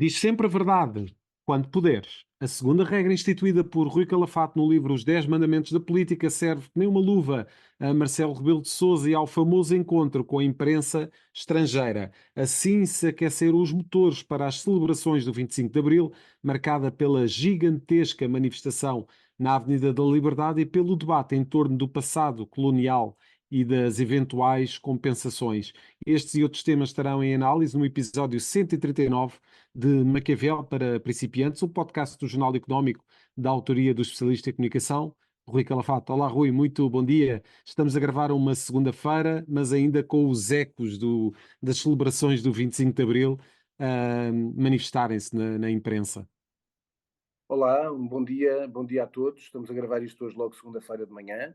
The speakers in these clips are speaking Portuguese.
Diz sempre a verdade, quando puderes. A segunda regra instituída por Rui Calafato no livro Os 10 Mandamentos da Política serve que nem uma luva a Marcelo Rebelo de Sousa e ao famoso encontro com a imprensa estrangeira. Assim se aqueceram os motores para as celebrações do 25 de Abril, marcada pela gigantesca manifestação na Avenida da Liberdade e pelo debate em torno do passado colonial e das eventuais compensações. Estes e outros temas estarão em análise no episódio 139 de Maquiavel para Principiantes, o podcast do Jornal Económico da autoria do especialista em comunicação, Rui Calafato. Olá, Rui, muito bom dia. Estamos a gravar uma segunda-feira, mas ainda com os ecos das celebrações do 25 de Abril manifestarem-se na imprensa. Olá, um bom dia a todos. Estamos a gravar isto hoje logo segunda-feira de manhã.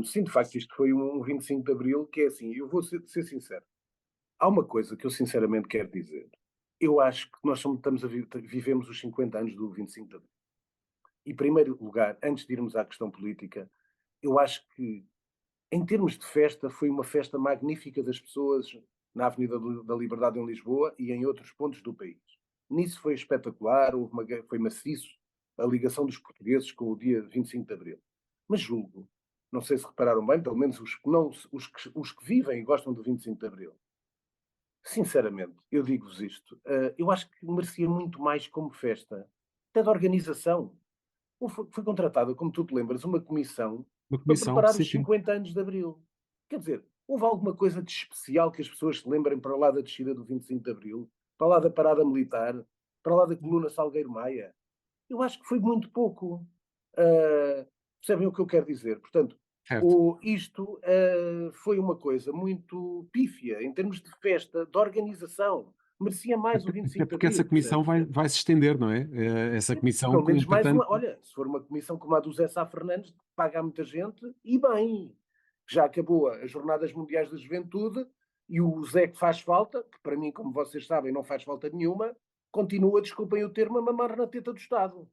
Sim, de facto, isto foi um 25 de Abril que é assim, eu vou ser sincero. Há uma coisa que eu sinceramente quero dizer. Eu acho que nós vivemos os 50 anos do 25 de Abril. E, em primeiro lugar, antes de irmos à questão política, eu acho que, em termos de festa, foi uma festa magnífica das pessoas na Avenida da Liberdade em Lisboa e em outros pontos do país. Nisso foi espetacular, foi maciço a ligação dos portugueses com o dia 25 de Abril. Mas julgo, não sei se repararam bem, pelo menos os que vivem e gostam do 25 de Abril, sinceramente, eu digo-vos isto, eu acho que merecia muito mais como festa, até de organização. Foi contratada, como tu te lembras, uma comissão Uma para comissão, preparar sim, os sim. 50 anos de Abril. Quer dizer, houve alguma coisa de especial que as pessoas se lembrem para lá da descida do 25 de Abril, para lá da parada militar, para lá da coluna Salgueiro Maia? Eu acho que foi muito pouco. Ah, percebem o que eu quero dizer? Portanto, Certo. isto foi uma coisa muito pífia em termos de festa, de organização. Merecia mais o Até 25 de porque essa Abril, comissão percebes? vai se estender, não é? Essa comissão, Pelo menos mais entretanto, uma. Olha, se for uma comissão como a do Zé Sá Fernandes, paga a muita gente, e bem. Já acabou as Jornadas Mundiais da Juventude e o Zé que faz falta, que para mim, como vocês sabem, não faz falta nenhuma, continua, desculpem o termo, a mamar na teta do Estado.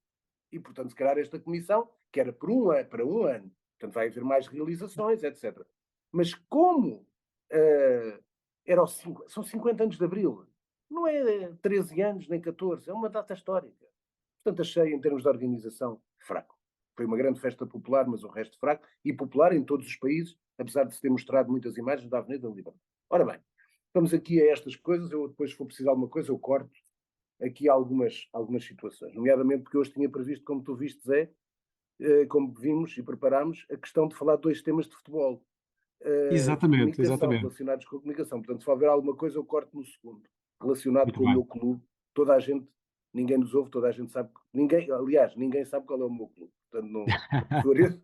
E, portanto, se calhar esta comissão, que era para um ano, portanto vai haver mais realizações, etc. Mas como são 50 anos de Abril, não é 13 anos nem 14, é uma data histórica. Portanto, achei, em termos de organização, fraco. Foi uma grande festa popular, mas o resto fraco, e popular em todos os países, apesar de se ter mostrado muitas imagens da Avenida da Liberdade. Ora bem, vamos aqui a estas coisas, eu depois, se for preciso de alguma coisa, eu corto aqui algumas situações, nomeadamente porque hoje tinha previsto, como tu viste, Zé, como vimos e preparámos, a questão de falar de dois temas de futebol, de exatamente, comunicação, exatamente. relacionados com a comunicação. Portanto, se houver alguma coisa, eu corto no segundo, relacionado Muito com o bem. meu clube. Toda a gente, ninguém nos ouve, toda a gente sabe, ninguém, aliás, ninguém sabe qual é o meu clube. Portanto, não, se for isso.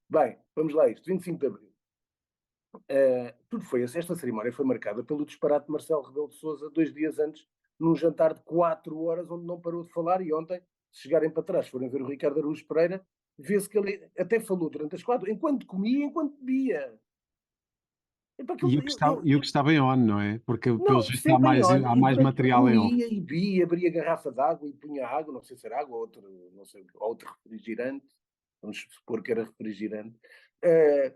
Bem, vamos lá a isto. 25 de Abril. Tudo foi, esta cerimónia foi marcada pelo disparate de Marcelo Rebelo de Sousa 2 dias antes, num jantar de 4 horas, onde não parou de falar, e ontem, se chegarem para trás, forem ver o Ricardo Araújo Pereira, vê-se que ele até falou durante as 4, enquanto comia, enquanto bebia. Epá, que E o que estava em on, não é? Porque, pelos não, vistos, sempre em on, há e mais durante, material em off. comia e bebia, abria garrafa de água e punha água, não sei se era água ou outro, não sei, outro refrigerante, vamos supor que era refrigerante. Eh,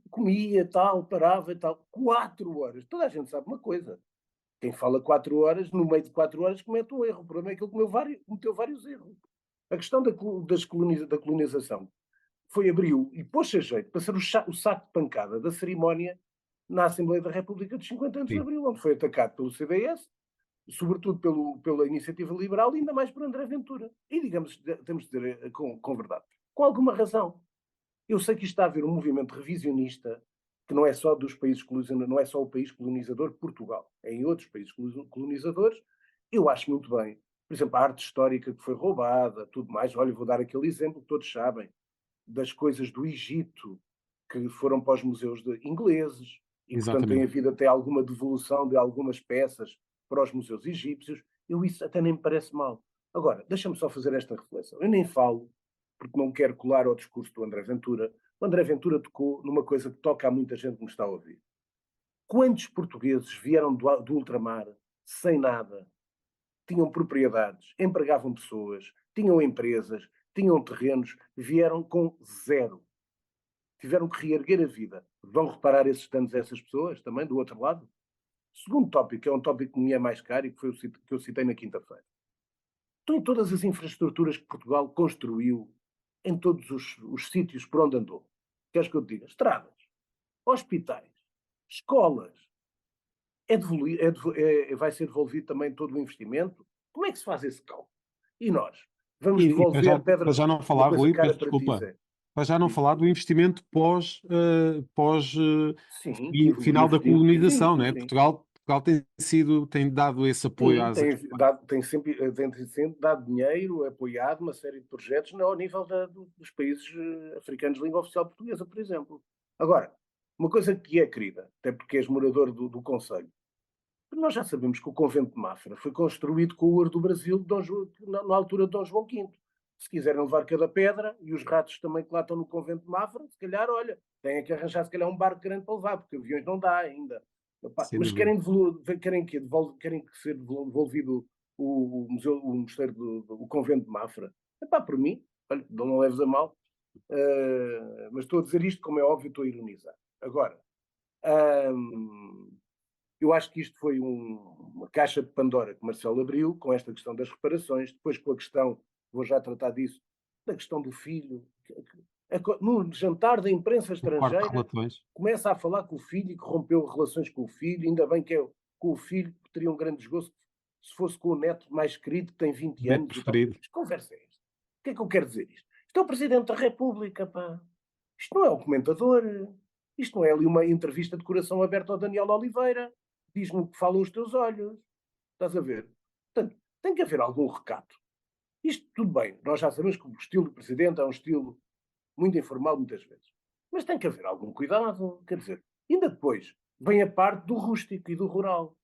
Comia, tal, parava e tal. 4 horas. Toda a gente sabe uma coisa. Quem fala 4 horas, no meio de 4 horas, comete um erro. O problema é que ele cometeu vários erros. A questão da colonização foi abriu e pôs-se a jeito para ser o saco de pancada da cerimónia na Assembleia da República dos 50 anos de Sim. Abril, onde foi atacado pelo CDS, sobretudo pela Iniciativa Liberal e ainda mais por André Ventura. E digamos, temos de dizer com verdade, com alguma razão. Eu sei que isto está a haver um movimento revisionista que não é só dos países colonizadores, não é só o país colonizador Portugal, é em outros países colonizadores. Eu acho muito bem. Por exemplo, a arte histórica que foi roubada, tudo mais. Olha, vou dar aquele exemplo que todos sabem, das coisas do Egito que foram para os museus ingleses e, portanto, tem Exatamente. havido até alguma devolução de algumas peças para os museus egípcios. Eu isso até nem me parece mal. Agora, deixa-me só fazer esta reflexão. Eu nem falo, porque não quero colar ao discurso do André Ventura. O André Ventura tocou numa coisa que toca a muita gente que me está a ouvir. Quantos portugueses vieram do ultramar sem nada, tinham propriedades, empregavam pessoas, tinham empresas, tinham terrenos, vieram com zero. Tiveram que reerguer a vida. Vão reparar esses danos a essas pessoas também, do outro lado? Segundo tópico, que é um tópico que me é mais caro e que foi o que eu citei na quinta-feira. Estão em todas as infraestruturas que Portugal construiu, em todos os sítios por onde andou. Queres que eu te diga? Estradas, hospitais, escolas. Vai ser devolvido também todo o investimento? Como é que se faz esse cálculo? E nós? Vamos E para devolver para pedra. já não Uma falar, coisa Rui, cara peço para ti, desculpa, Zé. para já não Diz. falar do investimento pós Sim, que final da investimos. Sim, colonização, sim, não é? sim. Portugal tem dado esse apoio Sim, às tem sempre dado dinheiro, apoiado uma série de projetos ao nível dos países africanos de língua oficial portuguesa, por exemplo. Agora, uma coisa que é querida, até porque és morador do Conselho, nós já sabemos que o convento de Mafra foi construído com o ouro do Brasil na altura de Dom João V. Se quiserem levar cada pedra, e os ratos também que lá estão no convento de Mafra, se calhar, olha, têm que arranjar se calhar um barco grande para levar, porque aviões não dá ainda. Epá, sem mas dúvida. querem que ser devolvido o mosteiro o convento de Mafra. Epá, por mim, olha, não leves a mal, mas estou a dizer isto, como é óbvio, estou a ironizar. Agora, hum, eu acho que isto foi uma caixa de Pandora que Marcelo abriu com esta questão das reparações, depois com a questão, vou já tratar disso, da questão do filho. No jantar da imprensa O quarto de estrangeira, relações começa a falar com o filho e que rompeu relações com o filho, ainda bem que é com o filho que teria um grande desgosto se fosse com o neto mais querido, que tem 20 neto anos e tal. preferido. Que conversa é esta? O que é que eu quero dizer isto? Isto é o Presidente da República, pá. Isto não é um comentador. Isto não é ali uma entrevista de coração aberto ao Daniel Oliveira. Diz-me o que falam os teus olhos. Estás a ver? Portanto, tem que haver algum recato. Isto tudo bem. Nós já sabemos que o estilo do Presidente é um estilo muito informal muitas vezes. Mas tem que haver algum cuidado. Quer dizer, ainda depois vem a parte do rústico e do rural.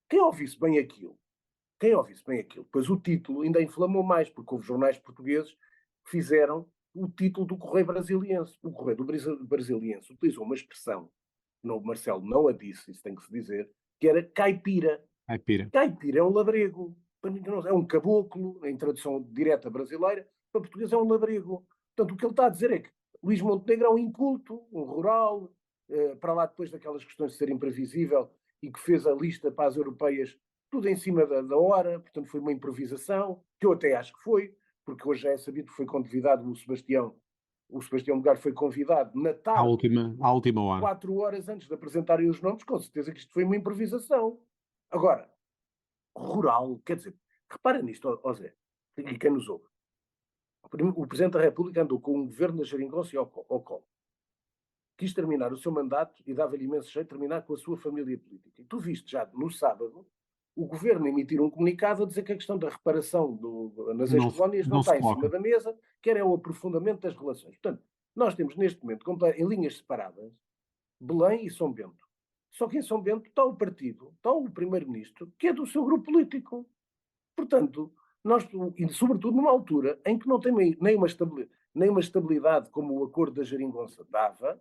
Quem ouvisse bem aquilo, depois o título ainda inflamou mais, porque houve jornais portugueses que fizeram o título do Correio Brasiliense. O Correio do Brasiliense utilizou uma expressão, não, o Marcelo não a disse, isso tem que se dizer, que era caipira. Caipira. Caipira é um labrego, é um caboclo, em tradução direta brasileira, para português é um labrego. Portanto, o que ele está a dizer é que Luís Montenegro é um inculto, um rural, para lá depois daquelas questões de ser imprevisível e que fez a lista para as europeias tudo em cima da hora, portanto foi uma improvisação, que eu até acho que foi, porque hoje já é sabido que foi convidado o Sebastião Bugalho foi convidado na tarde, À última hora. 4 horas antes de apresentarem os nomes, com certeza que isto foi uma improvisação. Agora, rural, quer dizer, repara nisto, ó Zé, e quem nos ouve. O Presidente da República andou com um governo da geringonça ao colo. Quis terminar o seu mandato e dava-lhe imenso jeito de terminar com a sua família política. E tu viste já no sábado o governo emitir um comunicado a dizer que a questão da reparação nas ex-colónias não Não se está em cima coloca. da mesa, quer é o aprofundamento das relações. Portanto, nós temos neste momento, em linhas separadas, Belém e São Bento. Só que em São Bento está o partido, está o primeiro-ministro, que é do seu grupo político. Portanto, nós, e sobretudo numa altura em que não tem nem uma estabilidade como o acordo da Geringonça dava,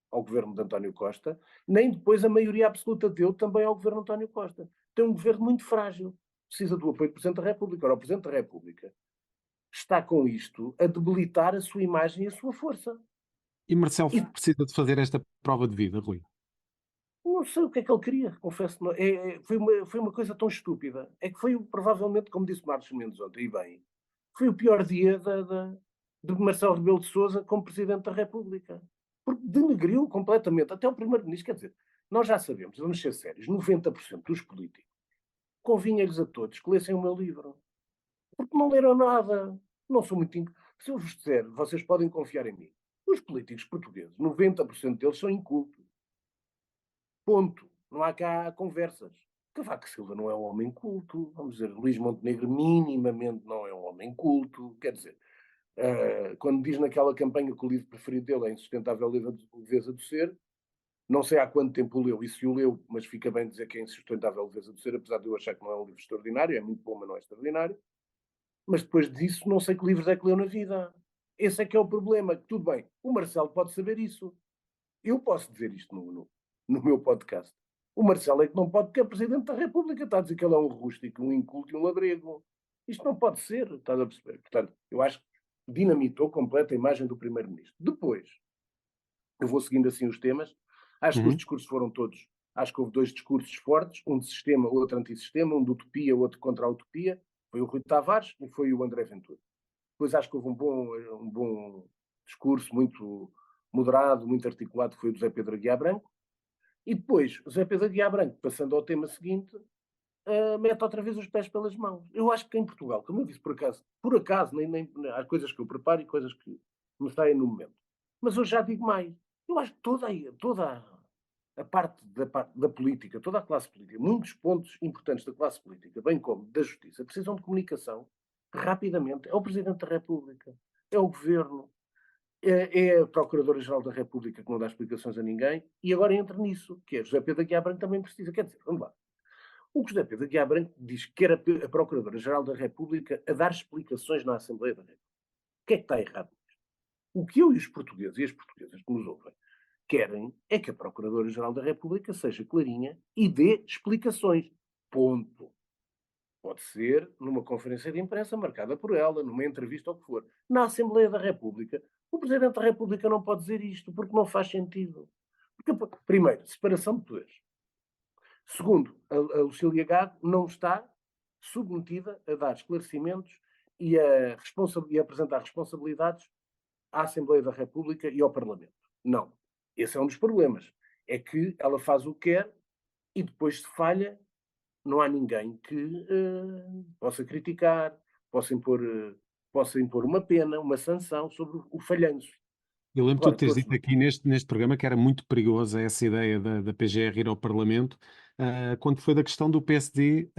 ao governo de António Costa, nem depois a maioria absoluta deu também ao governo de António Costa. Tem um governo muito frágil. Precisa do apoio do Presidente da República. Ora, o Presidente da República está com isto a debilitar a sua imagem e a sua força. E Marcelo E precisa de fazer esta prova de vida, Rui. não sei o que é que ele queria, confesso. Foi uma coisa tão estúpida. É que foi provavelmente, como disse Marcos Mendes ontem, e bem, foi o pior dia de Marcelo Rebelo de Sousa como Presidente da República. Porque denegriu completamente, até o Primeiro-Ministro. Quer dizer, nós já sabemos, vamos ser sérios, 90% dos políticos convinha-lhes a todos que lessem o meu livro. Porque não leram nada. Não sou muito. Se eu vos disser, vocês podem confiar em mim. Os políticos portugueses, 90% deles são incultos. Ponto. Não há cá conversas. Cavaco Silva não é um homem culto. Vamos dizer, Luís Montenegro minimamente não é um homem culto. Quer dizer, quando diz naquela campanha que o livro preferido dele é Insustentável Leveza do Ser, não sei há quanto tempo o leu e se o leu, mas fica bem dizer que é Insustentável Leveza do Ser, apesar de eu achar que não é um livro extraordinário, é muito bom, mas não é extraordinário. Mas depois disso, não sei que livros é que leu na vida. Esse é que é o problema. Tudo bem, o Marcelo pode saber isso. Eu posso dizer isto no meu podcast. O Marcelo é que não pode, porque é Presidente da República. Está a dizer que ele é um rústico, um inculto e um labrego. Isto não pode ser, estás a perceber? Portanto, eu acho que dinamitou completa a imagem do Primeiro-Ministro. Depois, eu vou seguindo assim os temas. Acho que os Uhum. discursos foram todos Acho que houve dois discursos fortes, um de sistema, outro antissistema, um de utopia, outro contra a utopia. Foi o Rui Tavares e foi o André Ventura. Depois acho que houve um bom discurso, muito moderado, muito articulado, que foi o do Zé Pedro Aguiar Branco. E depois, o Zé Pedro Aguiar Branco, passando ao tema seguinte, mete outra vez os pés pelas mãos. Eu acho que em Portugal, como eu disse, por acaso, há coisas que eu preparo e coisas que me saem no momento. Mas eu já digo mais. Eu acho que toda a parte da política, toda a classe política, muitos pontos importantes da classe política, bem como da justiça, precisam de comunicação rapidamente. É o Presidente da República, é o Governo, é a Procuradora-Geral da República que não dá explicações a ninguém, e agora entra nisso, que é José Pedro Aguiar Branco também precisa. Quer dizer, vamos lá. O José Pedro Aguiar Branco diz que era a Procuradora-Geral da República a dar explicações na Assembleia da República. O que é que está errado? O que eu e os portugueses e as portuguesas que nos ouvem querem é que a Procuradora-Geral da República seja clarinha e dê explicações. Ponto. Pode ser numa conferência de imprensa marcada por ela, numa entrevista ou o que for. Na Assembleia da República, o Presidente da República não pode dizer isto, porque não faz sentido. Porque, primeiro, separação de poderes. Segundo, a Lucília Gago não está submetida a dar esclarecimentos e a apresentar responsabilidades à Assembleia da República e ao Parlamento. Não. Esse é um dos problemas. É que ela faz o que quer e depois se falha, não há ninguém que possa criticar, possa impor uma pena, uma sanção sobre o falhanço. Eu lembro de tu Agora, teres todos dito aqui neste programa que era muito perigosa essa ideia da PGR ir ao Parlamento, quando foi da questão do PSD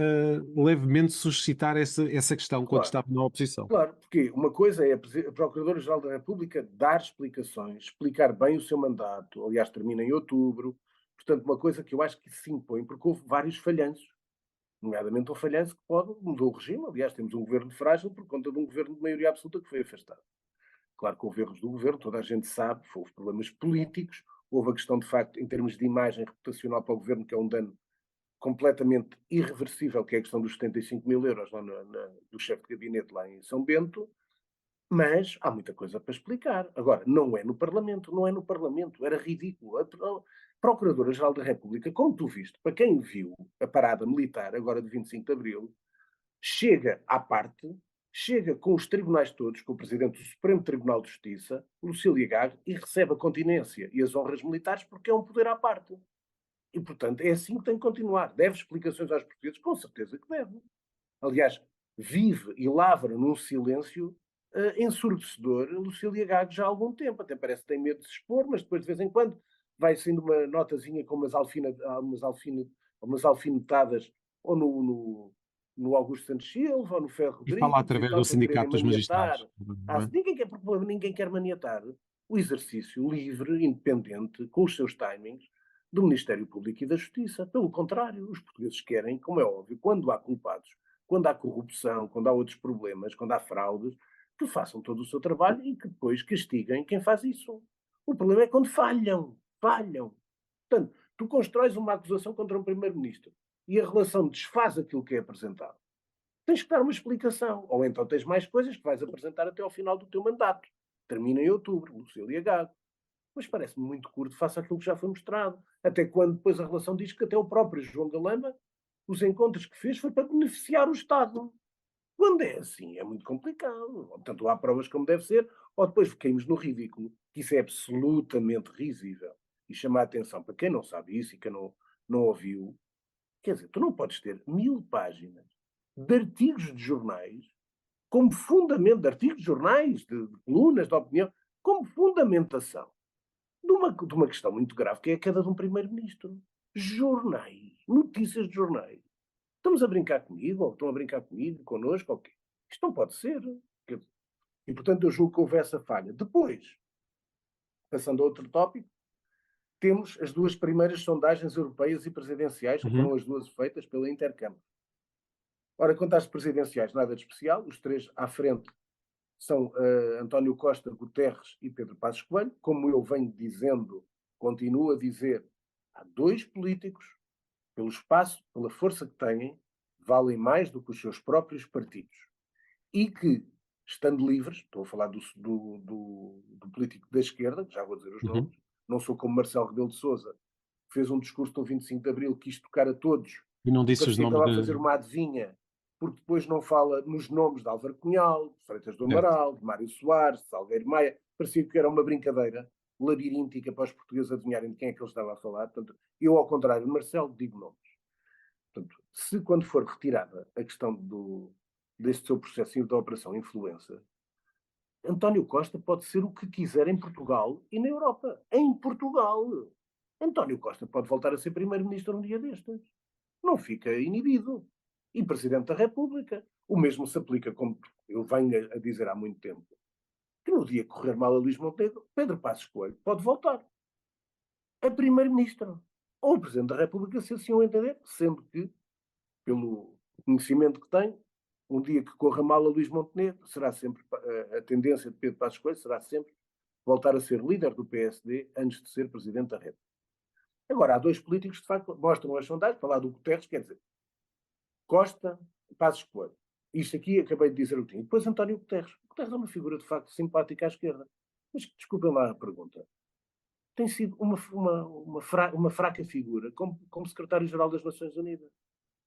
levemente suscitar essa questão quando claro, estava na oposição. claro, porque uma coisa é a Procuradora-Geral da República dar explicações, explicar bem o seu mandato, aliás, termina em outubro. Portanto, uma coisa que eu acho que se impõe, porque houve vários falhanços, nomeadamente um falhanço que mudou o regime. Aliás, temos um governo frágil por conta de um governo de maioria absoluta que foi afastado. Claro que houve erros do governo, toda a gente sabe, houve problemas políticos, houve a questão, de facto, em termos de imagem reputacional para o governo, que é um dano completamente irreversível, que é a questão dos 75 mil euros lá do chefe de gabinete lá em São Bento, mas há muita coisa para explicar. Agora, não é no Parlamento, não é no Parlamento, era ridículo. A Procuradora-Geral da República, como tu viste, para quem viu a parada militar agora de 25 de Abril, chega à parte, chega com os tribunais todos, com o Presidente do Supremo Tribunal de Justiça, Lucília Gago, e recebe a continência e as honras militares porque é um poder à parte. E, portanto, é assim que tem que continuar. Deve explicações aos portugueses? Com certeza que deve. Aliás, vive e lavra num silêncio ensurdecedor Lucília Gago já há algum tempo. Até parece que tem medo de se expor, mas depois, de vez em quando, vai sendo uma notazinha com umas alfinetadas ou no Augusto Santos Silva ou no Ferro E fala Rodrigues e através do tal, para quererem Sindicato dos maniatar. Magistrados, não é? Ninguém quer maniatar o exercício livre, independente, com os seus timings, do Ministério Público e da Justiça. Pelo contrário, os portugueses querem, como é óbvio, quando há culpados, quando há corrupção, quando há outros problemas, quando há fraudes, que façam todo o seu trabalho e que depois castiguem quem faz isso. O problema é quando falham. Falham. Portanto, tu constróis uma acusação contra um primeiro-ministro e a relação desfaz aquilo que é apresentado. Tens que dar uma explicação. Ou então tens mais coisas que vais apresentar até ao final do teu mandato. Termina em outubro, Lucília Gago. Mas parece-me muito curto face àquilo que já foi mostrado. Até quando depois a relação diz que até o próprio João Galamba, os encontros que fez foi para beneficiar o Estado. Quando é assim, é muito complicado. Portanto, há provas como deve ser, ou depois caímos no ridículo, que isso é absolutamente risível. E chama a atenção para quem não sabe isso e quem não ouviu. Quer dizer, tu não podes ter 1000 páginas de artigos de jornais, como fundamento, de artigos de jornais, de colunas de opinião, como fundamentação de uma questão muito grave, que é a queda de um primeiro-ministro. Jornais, notícias de jornais. Estamos a brincar comigo, ou estão a brincar comigo, connosco, ou quê? Isto não pode ser. E, portanto, eu julgo que houve essa falha. Depois, passando a outro tópico, temos as duas primeiras sondagens europeias e presidenciais, que Uhum. foram as duas feitas pela Intercam. Ora, quanto às presidenciais, nada de especial. Os três à frente são António Costa, Guterres e Pedro Passos Coelho. Como eu venho dizendo, continuo a dizer, há dois políticos, pelo espaço, pela força que têm, valem mais do que os seus próprios partidos. E que, estando livres, estou a falar do político da esquerda, já vou dizer os Uhum. nomes, não sou como Marcelo Rebelo de Sousa, fez um discurso no 25 de Abril, quis tocar a todos, E não e disse os parecia que nomes estava a fazer de. uma adivinha, porque depois não fala nos nomes de Álvaro Cunhal, de Freitas do Certo. Amaral, de Mário Soares, de Salgueiro Maia. Parecia que era uma brincadeira labiríntica para os portugueses adivinharem de quem é que ele estava a falar. Portanto, eu, ao contrário de Marcelo, digo nomes. Portanto, se quando for retirada a questão deste seu processo da Operação Influencer, António Costa pode ser o que quiser em Portugal e na Europa. Em Portugal. António Costa pode voltar a ser primeiro-ministro um dia destes. Não fica inibido. E presidente da República. O mesmo se aplica, como eu venho a dizer há muito tempo, que no dia que correr mal a Luís Montenegro, Pedro Passos Coelho pode voltar a primeiro-ministro. Ou o presidente da República, se assim o entender, sempre que, pelo conhecimento que tem, um dia que corra mal a Luís Montenegro, será sempre a tendência de Pedro Passos Coelho será sempre voltar a ser líder do PSD antes de ser presidente da República. Agora, há dois políticos que, de facto, mostram as sondagens, falar do Guterres, quer dizer, Costa, Passos Coelho. Isto aqui acabei de dizer o que tinha. Depois António Guterres. O Guterres é uma figura, de facto, simpática à esquerda. Mas desculpem lá a pergunta. Tem sido uma fraca figura como secretário-geral das Nações Unidas.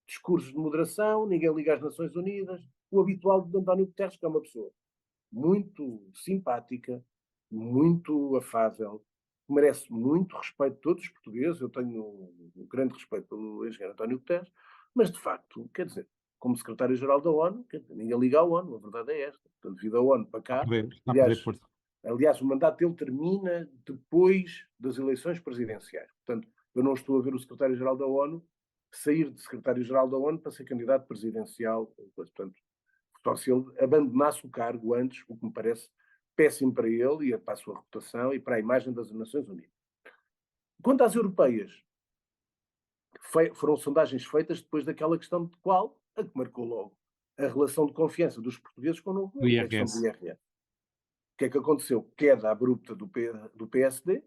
Discursos de moderação, ninguém liga às Nações Unidas. O habitual de António Guterres, que é uma pessoa muito simpática, muito afável, merece muito respeito de todos os portugueses. Eu tenho um grande respeito pelo engenheiro António Guterres, mas de facto, quer dizer, como secretário-geral da ONU, ninguém liga à ONU, a verdade é esta. Portanto, devido à ONU para cá, Está a perder aliás, força. aliás, o mandato dele termina depois das eleições presidenciais. Portanto, eu não estou a ver o secretário-geral da ONU sair de secretário-geral da ONU para ser candidato presidencial. Portanto, só se ele abandonasse o cargo antes, o que me parece péssimo para ele e para a sua reputação e para a imagem das Nações Unidas. Quanto às europeias, foram sondagens feitas depois daquela questão de qual a que marcou logo a relação de confiança dos portugueses com o novo Do governo, que é a questão do IRS. IRS. O que é que aconteceu? Queda abrupta do PSD,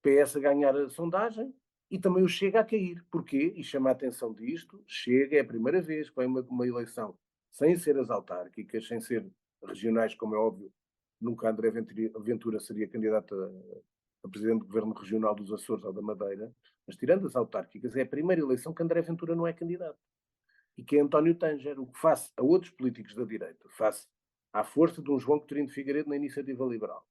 PS a ganhar a sondagem e também o Chega a cair. Porquê? E chama a atenção disto, Chega é a primeira vez que vem uma eleição sem ser as autárquicas, sem ser regionais, como é óbvio, nunca André Ventura seria candidato a presidente do governo regional dos Açores ou da Madeira, mas tirando as autárquicas, é a primeira eleição que André Ventura não é candidato. E que é António Tanger, o que face a outros políticos da direita, face à força de um João Coutinho de Figueiredo na Iniciativa Liberal,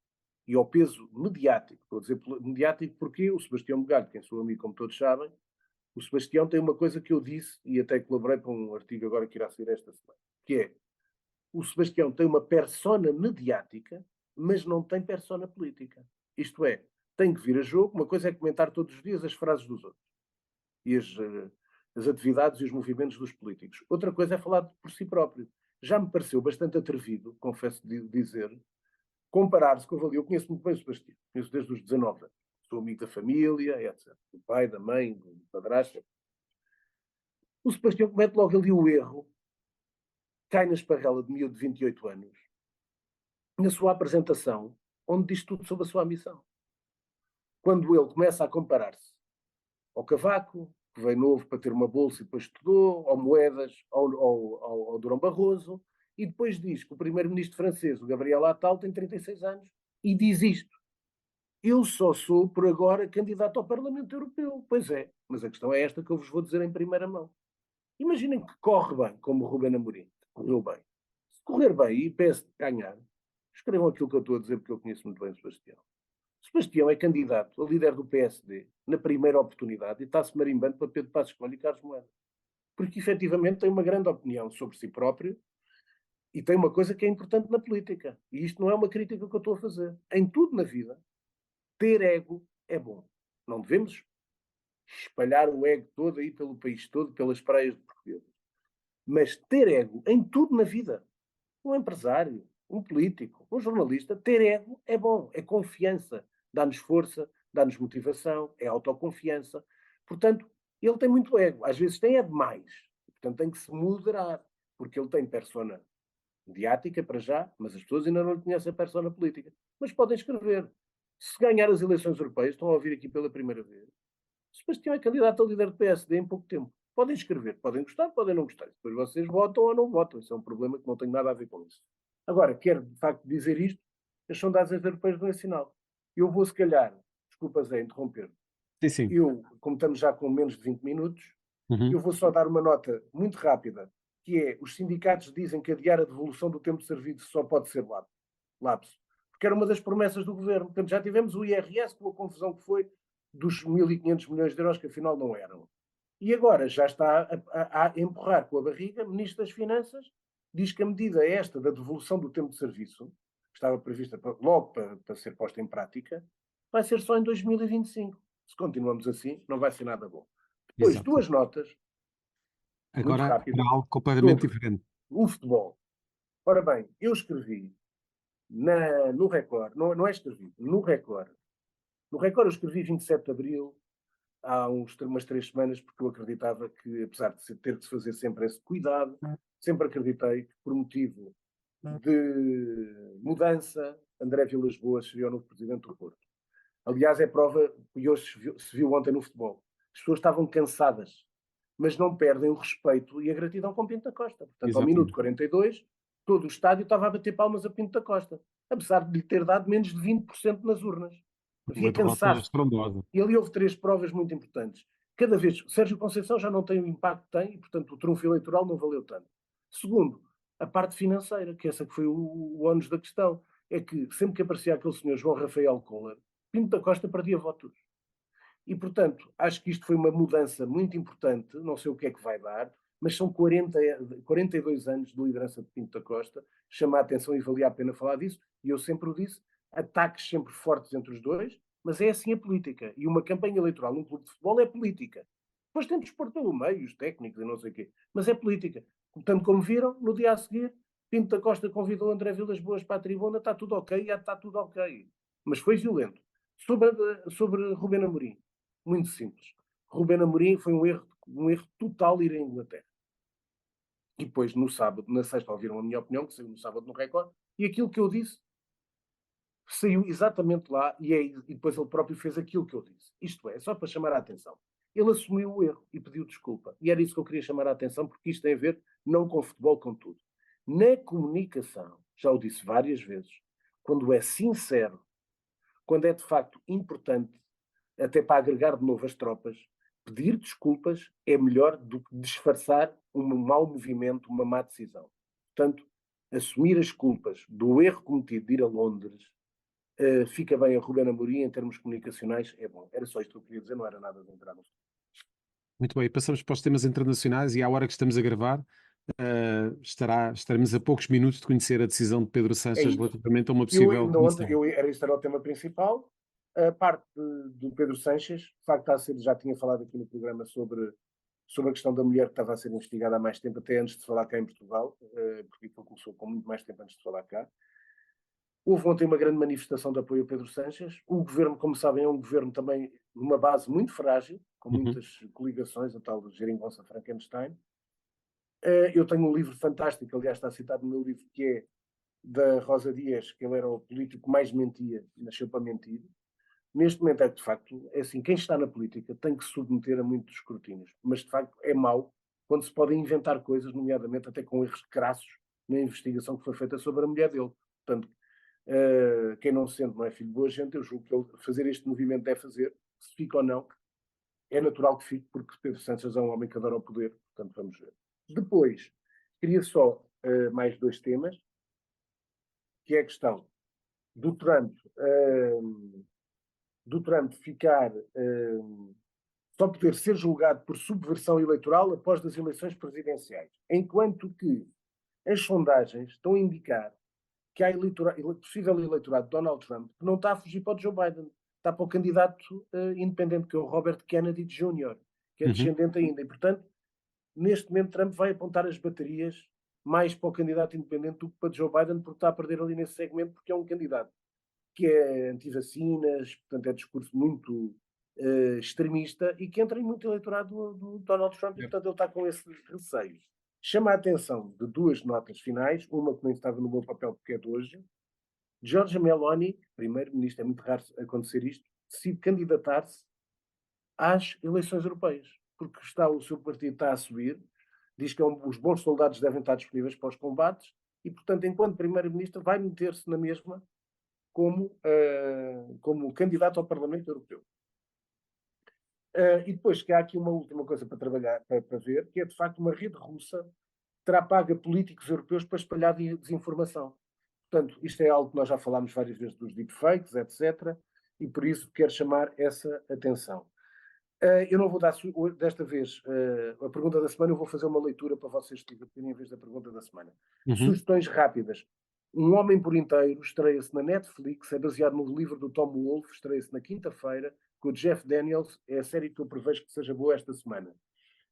e ao peso mediático, vou dizer mediático porque o Sebastião Bugalho, quem sou amigo como todos sabem, o Sebastião tem uma coisa que eu disse e até colaborei para um artigo agora que irá sair esta semana, que é, o Sebastião tem uma persona mediática, mas não tem persona política. Isto é, tem que vir a jogo, uma coisa é comentar todos os dias as frases dos outros e as atividades e os movimentos dos políticos. Outra coisa é falar por si próprio. Já me pareceu bastante atrevido, confesso de dizer, comparar-se com o Valia. Eu conheço muito bem o Sebastião, conheço desde os 19 anos. Sou amigo da família, etc. Do pai, da mãe, do padrasto. O Sebastião comete logo ali o erro, cai na esparrela de miúdo de 28 anos, na sua apresentação, onde diz tudo sobre a sua ambição. Quando ele começa a comparar-se ao Cavaco, que veio novo para ter uma bolsa e depois estudou, ao Moedas, ao Durão Barroso, e depois diz que o primeiro-ministro francês, o Gabriel Attal, tem 36 anos, e diz isto. Eu só sou, por agora, candidato ao Parlamento Europeu. Pois é, mas a questão é esta que eu vos vou dizer em primeira mão. Imaginem que corre bem, como o Ruben Amorim. Correu bem. Se correr bem e PS ganhar, escrevam aquilo que eu estou a dizer, porque eu conheço muito bem o Sebastião. Sebastião é candidato a líder do PSD na primeira oportunidade e está-se marimbando para Pedro Passos Coelho e Carlos Moedas. Porque, efetivamente, tem uma grande opinião sobre si próprio e tem uma coisa que é importante na política. E isto não é uma crítica que eu estou a fazer. Em tudo na vida, ter ego é bom. Não devemos espalhar o ego todo aí pelo país todo, pelas praias de Portugal. Mas ter ego em tudo na vida. Um empresário, um político, um jornalista, ter ego é bom, é confiança. Dá-nos força, dá-nos motivação, é autoconfiança. Portanto, ele tem muito ego. Às vezes tem é demais. Portanto, tem que se moderar. Porque ele tem persona mediática para já, mas as pessoas ainda não lhe conhecem a persona política. Mas podem escrever. Se ganhar as eleições europeias, estão a ouvir aqui pela primeira vez, Sebastião é candidato a líder do PSD em pouco tempo. Podem escrever, podem gostar, podem não gostar. Depois vocês votam ou não votam. Isso é um problema que não tem nada a ver com isso. Agora, quero de facto dizer isto, as sondagens europeias não é sinal. Eu vou, se calhar, desculpa Zé, interromper, Sim, sim. como estamos já com menos de 20 minutos, eu Uhum. vou só dar uma nota muito rápida, que é, os sindicatos dizem que adiar a devolução do tempo de serviço só pode ser lapso, porque era uma das promessas do governo. Portanto, já tivemos o IRS com a confusão que foi dos 1.500 milhões de euros, que afinal não eram. E agora já está a empurrar com a barriga, o Ministro das Finanças diz que a medida esta da devolução do tempo de serviço, que estava prevista logo para ser posta em prática, vai ser só em 2025. Se continuamos assim, não vai ser nada bom. Depois, Exato. duas notas, muito Agora para rápidas, algo completamente sobre diferente. o futebol. Ora bem, eu escrevi no Record, não é escrevi, no Record eu escrevi 27 de Abril, há umas 3 semanas, porque eu acreditava que, apesar de ter que se fazer sempre esse cuidado, sempre acreditei que, por motivo de mudança, André Vilas Boas seria o novo presidente do Porto. Aliás, é prova, e hoje se viu ontem no futebol, as pessoas estavam cansadas, mas não perdem o respeito e a gratidão com Pinto da Costa. Portanto, ao minuto Exatamente. 42, todo o estádio estava a bater palmas a Pinto da Costa, apesar de lhe ter dado menos de 20% nas urnas. Uma Havia derrota cansaço. estrondosa. E ali houve 3 provas muito importantes. Cada vez, Sérgio Conceição já não tem o impacto que tem e, portanto, o trunfo eleitoral não valeu tanto. Segundo, a parte financeira, que essa que foi o ónus da questão, é que sempre que aparecia aquele senhor João Rafael Kohler, Pinto da Costa perdia votos. E, portanto, acho que isto foi uma mudança muito importante, não sei o que é que vai dar, mas são 42 anos de liderança de Pinto da Costa, chama a atenção e valia a pena falar disso, e eu sempre o disse, ataques sempre fortes entre os dois, mas é assim a política. E uma campanha eleitoral num clube de futebol é política. Depois tem desporto pelo meio, os técnicos e não sei o quê, mas é política. Portanto, como viram, no dia a seguir, Pinto da Costa convidou André Vilas Boas para a tribuna, está tudo ok, já está tudo ok. Mas foi violento. Sobre Rubén Amorim, muito simples. Rubén Amorim foi um erro total ir à Inglaterra. E depois, no sábado, na sexta, ouviram a minha opinião, que saiu no sábado no Record, e aquilo que eu disse saiu exatamente lá, e depois ele próprio fez aquilo que eu disse. Isto é, só para chamar a atenção. Ele assumiu o erro e pediu desculpa. E era isso que eu queria chamar a atenção, porque isto tem a ver não com futebol, com tudo. Na comunicação, já o disse várias vezes, quando é sincero, quando é de facto importante, até para agregar de novo as tropas, pedir desculpas é melhor do que disfarçar um mau movimento, uma má decisão. Portanto, assumir as culpas do erro cometido de ir a Londres, fica bem a Ruben Amorim em termos comunicacionais, é bom. Era só isto que eu queria dizer, não era nada de entrar no... Muito bem, passamos para os temas internacionais e à hora que estamos a gravar, estaremos a poucos minutos de conhecer a decisão de Pedro É Sanches isso. relativamente a uma Eu possível ainda ontem, demissão. este era o tema principal. A parte do Pedro Sanches, de facto, já tinha falado aqui no programa sobre a questão da mulher que estava a ser investigada há mais tempo, até antes de falar cá em Portugal, porque aquilo começou com muito mais tempo antes de falar cá. Houve ontem uma grande manifestação de apoio a Pedro Sanches. O governo, como sabem, é um governo também numa base muito frágil, com Uhum. muitas coligações, a tal de Geringonça Frankenstein. Eu tenho um livro fantástico, aliás, está citado no meu livro, que é da Rosa Dias, que ele era o político que mais mentia, nasceu para mentir. Neste momento é de facto, é assim, quem está na política tem que se submeter a muitos escrutínios, mas de facto é mau quando se podem inventar coisas, nomeadamente até com erros crassos na investigação que foi feita sobre a mulher dele. Portanto, quem não se sente não é filho de boa gente, eu julgo que ele fazer este movimento deve fazer, se fica ou não, é natural que fique, porque Pedro Sánchez é um homem que adora o poder, portanto vamos ver. Depois, queria só mais 2 temas, que é a questão do Trump, ficar só poder ser julgado por subversão eleitoral após as eleições presidenciais, enquanto que as sondagens estão a indicar que há possível eleitorado de Donald Trump que não está a fugir para o Joe Biden, está para o candidato independente, que é o Robert Kennedy Jr., que é Uhum. descendente ainda. E, portanto, neste momento, Trump vai apontar as baterias mais para o candidato independente do que para Joe Biden, porque está a perder ali nesse segmento, porque é um candidato que é anti-vacinas, portanto é discurso muito extremista e que entra em muito eleitorado do Donald Trump e, portanto, ele está com esses receios. Chama a atenção de 2 notas finais, uma que nem estava no meu papel porque é de hoje. Giorgia Meloni, primeiro-ministro, é muito raro acontecer isto, decide candidatar-se às eleições europeias, porque o seu partido está a subir, diz que os bons soldados devem estar disponíveis para os combates e, portanto, enquanto primeiro-ministro, vai meter-se na mesma como candidato ao Parlamento Europeu. E depois que há aqui uma última coisa para trabalhar, para ver, que é de facto uma rede russa que terá paga políticos europeus para espalhar desinformação. Portanto, isto é algo que nós já falámos várias vezes dos deepfakes, etc. E por isso quero chamar essa atenção. Eu não vou dar desta vez a pergunta da semana, eu vou fazer uma leitura para vocês divertirem em vez da pergunta da semana. Uhum. Sugestões rápidas. Um Homem por Inteiro estreia-se na Netflix, é baseado no livro do Tom Wolfe, estreia-se na quinta-feira, com o Jeff Daniels, é a série que eu prevejo que seja boa esta semana.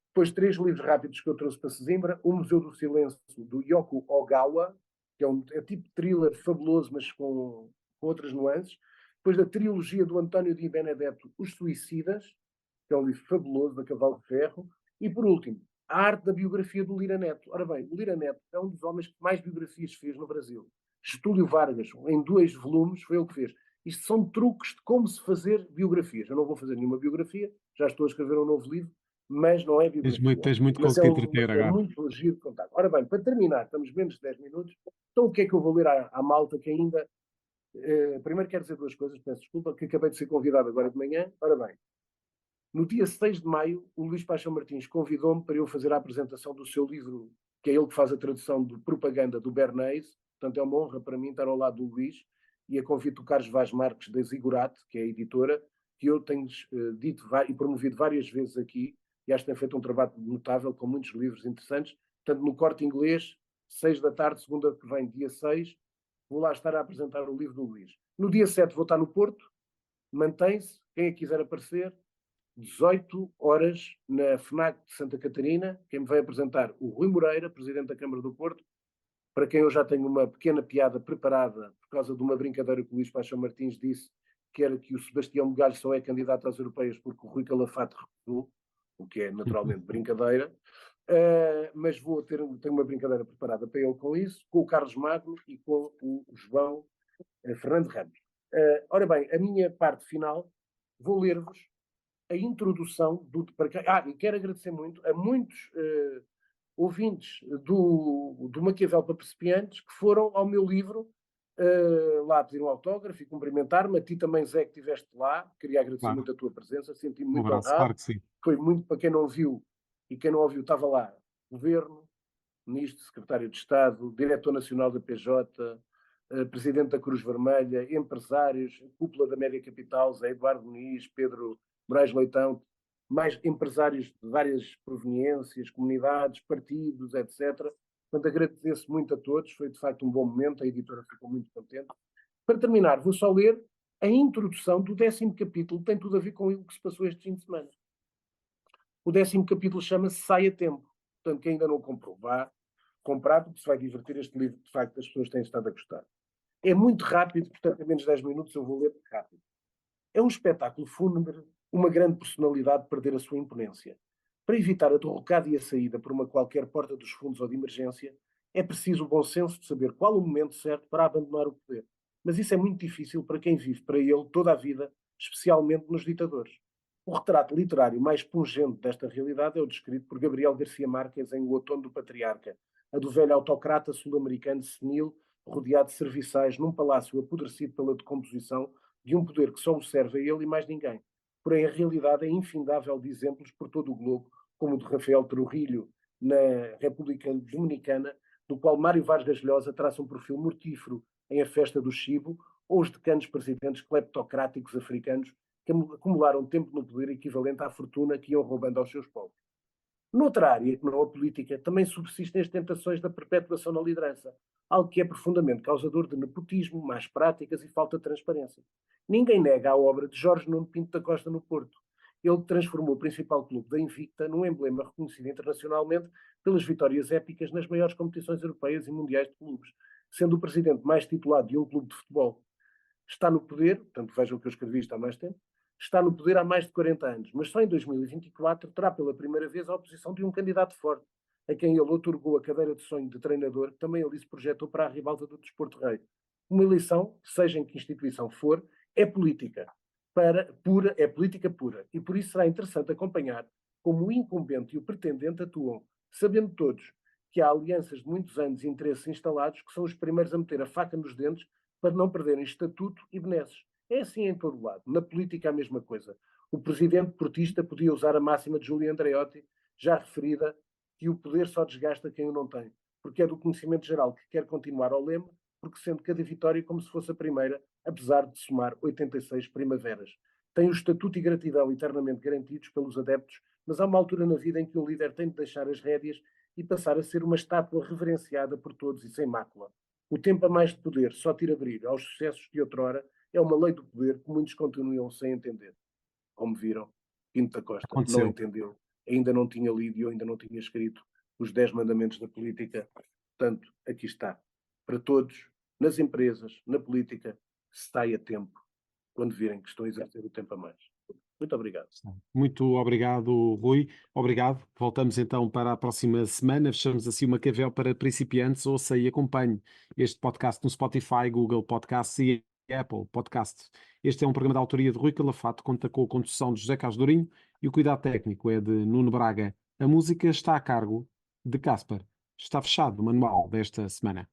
Depois, 3 livros rápidos que eu trouxe para Sesimbra. O Museu do Silêncio, do Yoko Ogawa, que é tipo thriller fabuloso, mas com outras nuances. Depois, da trilogia do António Di Benedetto, Os Suicidas, que é um livro fabuloso, da Cavalo de Ferro. E, por último, A Arte da Biografia do Lira Neto. Ora bem, o Lira Neto é um dos homens que mais biografias fez no Brasil. Getúlio Vargas, em 2 volumes, foi ele que fez. Isto são truques de como se fazer biografias. Eu não vou fazer nenhuma biografia, já estou a escrever um novo livro, mas não é biografia. Tens muito com Mas que te entreter é agora. muito giro de contar. Ora bem, para terminar, estamos menos de 10 minutos, então o que é que eu vou ler à malta que ainda... primeiro quero dizer 2 coisas, peço desculpa, que acabei de ser convidado agora de manhã. Ora bem, no dia 6 de maio, o Luís Paixão Martins convidou-me para eu fazer a apresentação do seu livro, que é ele que faz a tradução de propaganda do Bernays. Portanto, é uma honra para mim estar ao lado do Luís, e a convite do Carlos Vaz Marques, da Ziggurat, que é a editora, que eu tenho dito e promovido várias vezes aqui, e acho que tem feito um trabalho notável, com muitos livros interessantes. Portanto, no Corte Inglês, 6 da tarde, segunda que vem, dia 6, vou lá estar a apresentar o livro do Luís. No dia 7 vou estar no Porto, mantém-se, quem é que quiser aparecer, 18 horas na FNAC de Santa Catarina. Quem me vai apresentar? O Rui Moreira, Presidente da Câmara do Porto, para quem eu já tenho uma pequena piada preparada por causa de uma brincadeira que o Luís Paixão Martins disse, que era que o Sebastião Megalho só é candidato às europeias porque o Rui Calafate recusou, o que é naturalmente brincadeira. Mas tenho uma brincadeira preparada para ele com isso, com o Carlos Magno e com o João Fernando Ramos. Ora bem, a minha parte final, vou ler-vos a introdução do... e quero agradecer muito a muitos ouvintes do Maquiavel para Principiantes que foram ao meu livro lá pedir um autógrafo e cumprimentar-me. A ti também, Zé, que estiveste lá. Queria agradecer Claro. muito a tua presença, senti-me Um muito abraço, honrado. claro que sim. Foi muito, para quem não viu, e quem não ouviu, estava lá Governo, Ministro, Secretário de Estado, Diretor Nacional da PJ, Presidente da Cruz Vermelha, empresários, cúpula da Média Capital, Zé Eduardo Muniz, Pedro Moraes Leitão, mais empresários de várias proveniências, comunidades, partidos, etc. Portanto, agradeço muito a todos, foi de facto um bom momento, a editora ficou muito contente. Para terminar, vou só ler a introdução do 10º capítulo, tem tudo a ver com o que se passou este fim de semana. O 10º capítulo chama-se Sai a Tempo. Portanto, quem ainda não comprou, vá comprar, porque se vai divertir. Este livro, de facto, as pessoas têm estado a gostar. É muito rápido, portanto, em menos de 10 minutos eu vou ler rápido. É um espetáculo fúnebre, uma grande personalidade perder a sua imponência. Para evitar a derrocada e a saída por uma qualquer porta dos fundos ou de emergência, é preciso o bom senso de saber qual o momento certo para abandonar o poder. Mas isso é muito difícil para quem vive para ele toda a vida, especialmente nos ditadores. O retrato literário mais pungente desta realidade é o descrito por Gabriel Garcia Marques em O Outono do Patriarca, a do velho autocrata sul-americano senil, rodeado de serviçais num palácio apodrecido pela decomposição de um poder que só o serve a ele e mais ninguém. Porém, a realidade é infindável de exemplos por todo o globo, como o de Rafael Trujillo, na República Dominicana, do qual Mário Vargas Llosa traça um perfil mortífero em A Festa do Chibo, ou os decanos presidentes cleptocráticos africanos que acumularam tempo no poder equivalente à fortuna que iam roubando aos seus povos. Noutra área, que não a política, também subsistem as tentações da perpetuação na liderança, algo que é profundamente causador de nepotismo, más práticas e falta de transparência. Ninguém nega a obra de Jorge Nuno Pinto da Costa no Porto. Ele transformou o principal clube da Invicta num emblema reconhecido internacionalmente pelas vitórias épicas nas maiores competições europeias e mundiais de clubes, sendo o presidente mais titulado de um clube de futebol. Está no poder, portanto vejam que eu escrevi isto há mais tempo, está no poder há mais de 40 anos, mas só em 2024 terá pela primeira vez a oposição de um candidato forte, a quem ele otorgou a cadeira de sonho de treinador, que também ali se projetou para a ribalta do Desporto Rei. Uma eleição, seja em que instituição for, é política é política pura, e por isso será interessante acompanhar como o incumbente e o pretendente atuam, sabendo todos que há alianças de muitos anos e interesses instalados que são os primeiros a meter a faca nos dentes para não perderem estatuto e benesses. É assim em todo lado. Na política a mesma coisa. O presidente portista podia usar a máxima de Júlio Andreotti, já referida, que o poder só desgasta quem o não tem, porque é do conhecimento geral que quer continuar ao leme, porque sente cada vitória como se fosse a primeira, apesar de somar 86 primaveras. Tem o estatuto e gratidão eternamente garantidos pelos adeptos, mas há uma altura na vida em que um líder tem de deixar as rédeas e passar a ser uma estátua reverenciada por todos e sem mácula. O tempo a mais de poder só tira brilho aos sucessos de outrora, é uma lei do poder que muitos continuam sem entender. Como viram, Pinto da Costa não Aconteceu. entendeu, ainda não tinha lido e eu ainda não tinha escrito os 10 mandamentos da política. Portanto, aqui está. Para todos, nas empresas, na política, sai a tempo, quando virem que estão a exercer o tempo a mais. Muito obrigado. Muito obrigado, Rui. Obrigado. Voltamos então para a próxima semana. Fechamos assim uma Cavel para principiantes. Ouça e acompanhe este podcast no Spotify, Google Podcasts e Apple Podcasts. Este é um programa de autoria de Rui Calafato, conta com a condução de José Carlos Dourinho e o cuidado técnico é de Nuno Braga. A música está a cargo de Casper. Está fechado o manual desta semana.